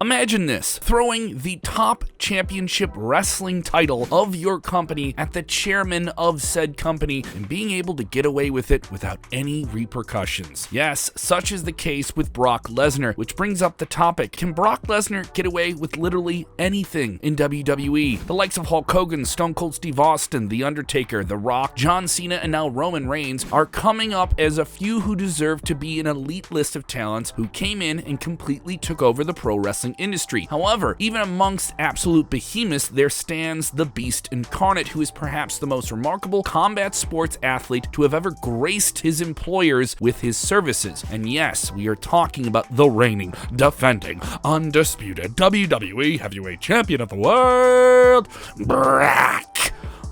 Imagine this, throwing the top championship wrestling title of your company at the chairman of said company and being able to get away with it without any repercussions. Yes, such is the case with Brock Lesnar, which brings up the topic, can Brock Lesnar get away with literally anything in WWE? The likes of Hulk Hogan, Stone Cold Steve Austin, The Undertaker, The Rock, John Cena, and now Roman Reigns are coming up as a few who deserve to be an elite list of talents who came in and completely took over the pro wrestling industry. However, even amongst absolute behemoths, there stands the Beast Incarnate, who is perhaps the most remarkable combat sports athlete to have ever graced his employers with his services. And yes, we are talking about the reigning, defending, undisputed WWE Heavyweight Champion of the world, Brock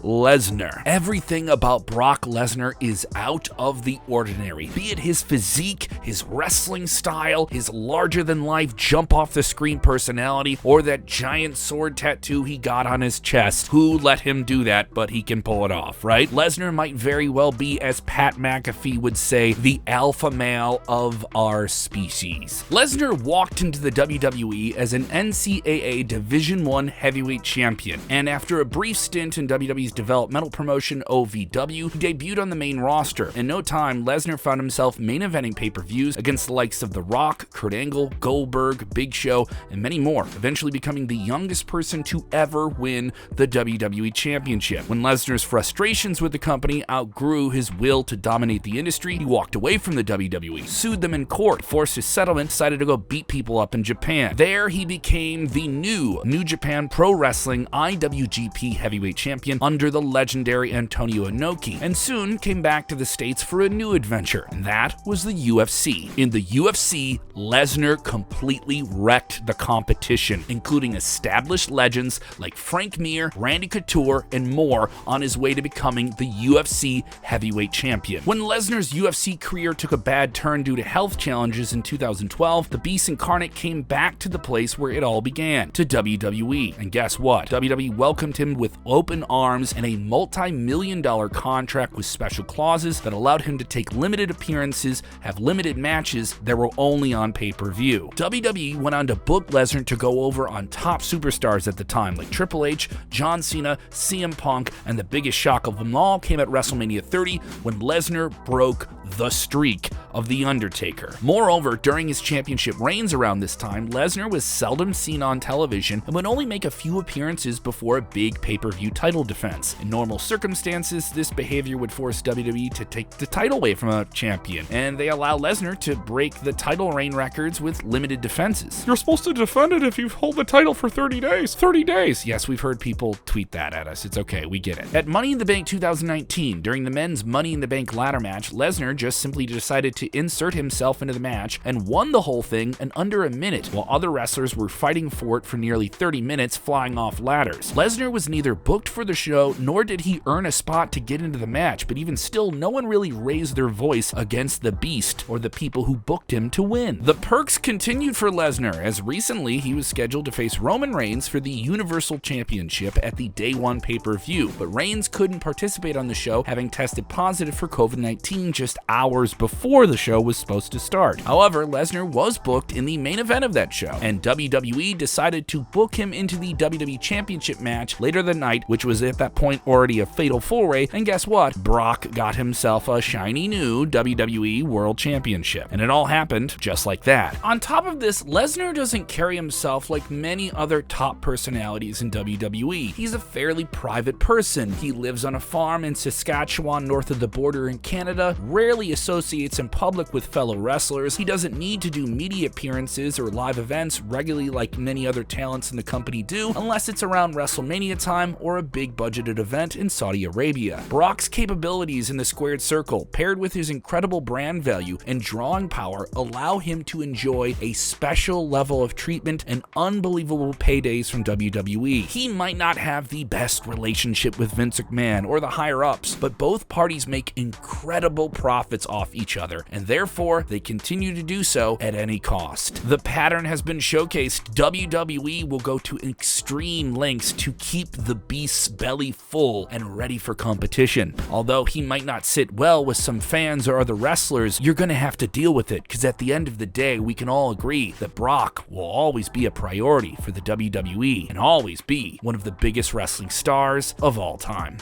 Lesnar. Everything about Brock Lesnar is out of the ordinary, be it his physique, his wrestling style, his larger-than-life jump-off-the-screen personality, or that giant sword tattoo he got on his chest. Who let him do that, but he can pull it off, right? Lesnar might very well be, as Pat McAfee would say, the alpha male of our species. Lesnar walked into the WWE as an NCAA Division I heavyweight champion, and after a brief stint in WWE's developmental promotion OVW, he debuted on the main roster. In no time, Lesnar found himself main eventing pay-per-views against the likes of The Rock, Kurt Angle, Goldberg, Big Show, and many more, eventually becoming the youngest person to ever win the WWE Championship. When Lesnar's frustrations with the company outgrew his will to dominate the industry, he walked away from the WWE, sued them in court, forced his settlement, decided to go beat people up in Japan. There, he became the New Japan Pro Wrestling IWGP Heavyweight Champion under the legendary Antonio Inoki, and soon came back to the States for a new adventure, and that was the UFC. In the UFC, Lesnar completely wrecked the competition, including established legends like Frank Mir, Randy Couture, and more on his way to becoming the UFC Heavyweight Champion. When Lesnar's UFC career took a bad turn due to health challenges in 2012, the Beast Incarnate came back to the place where it all began, to WWE. And guess what? WWE welcomed him with open arms and a multi-million-dollar contract with special clauses that allowed him to take limited appearances, have limited matches that were only on pay-per-view. WWE went on to book Lesnar to go over on top superstars at the time, like Triple H, John Cena, CM Punk, and the biggest shock of them all came at WrestleMania 30 when Lesnar broke the streak of The Undertaker. Moreover, during his championship reigns around this time, Lesnar was seldom seen on television and would only make a few appearances before a big pay-per-view title defense. In normal circumstances, this behavior would force WWE to take the title away from a champion, and they allow Lesnar to break the title reign records with limited defenses. You're supposed to defend it if you hold the title for 30 days. 30 days! Yes, we've heard people tweet that at us. It's okay, we get it. At Money in the Bank 2019, during the men's Money in the Bank ladder match, Lesnar just simply decided to insert himself into the match and won the whole thing in under a minute, while other wrestlers were fighting for it for nearly 30 minutes flying off ladders. Lesnar was neither booked for the show, nor did he earn a spot to get into the match, but even still, no one really raised their voice against the Beast or the people who booked him to win. The perks continued for Lesnar, as recently he was scheduled to face Roman Reigns for the Universal Championship at the Day 1 pay-per-view, but Reigns couldn't participate on the show, having tested positive for COVID-19 just hours before the show was supposed to start. However, Lesnar was booked in the main event of that show, and WWE decided to book him into the WWE Championship match later that night, which was at that point already a fatal four-way, and guess what? Brock got himself a shiny new WWE World Championship, and it all happened just like that. On top of this, Lesnar doesn't carry himself like many other top personalities in WWE. He's a fairly private person. He lives on a farm in Saskatchewan north of the border in Canada, rarely associates in public with fellow wrestlers. He doesn't need to do media appearances or live events regularly like many other talents in the company do, unless it's around WrestleMania time or a big budgeted event in Saudi Arabia. Brock's capabilities in the squared circle, paired with his incredible brand value and drawing power, allow him to enjoy a special level of treatment and unbelievable paydays from WWE. He might not have the best relationship with Vince McMahon or the higher-ups, but both parties make incredible profit profits off each other, and therefore they continue to do so at any cost. The pattern has been showcased. WWE will go to extreme lengths to keep the beast's belly full and ready for competition. Although he might not sit well with some fans or other wrestlers, you're gonna have to deal with it, because at the end of the day, we can all agree that Brock will always be a priority for the WWE and always be one of the biggest wrestling stars of all time.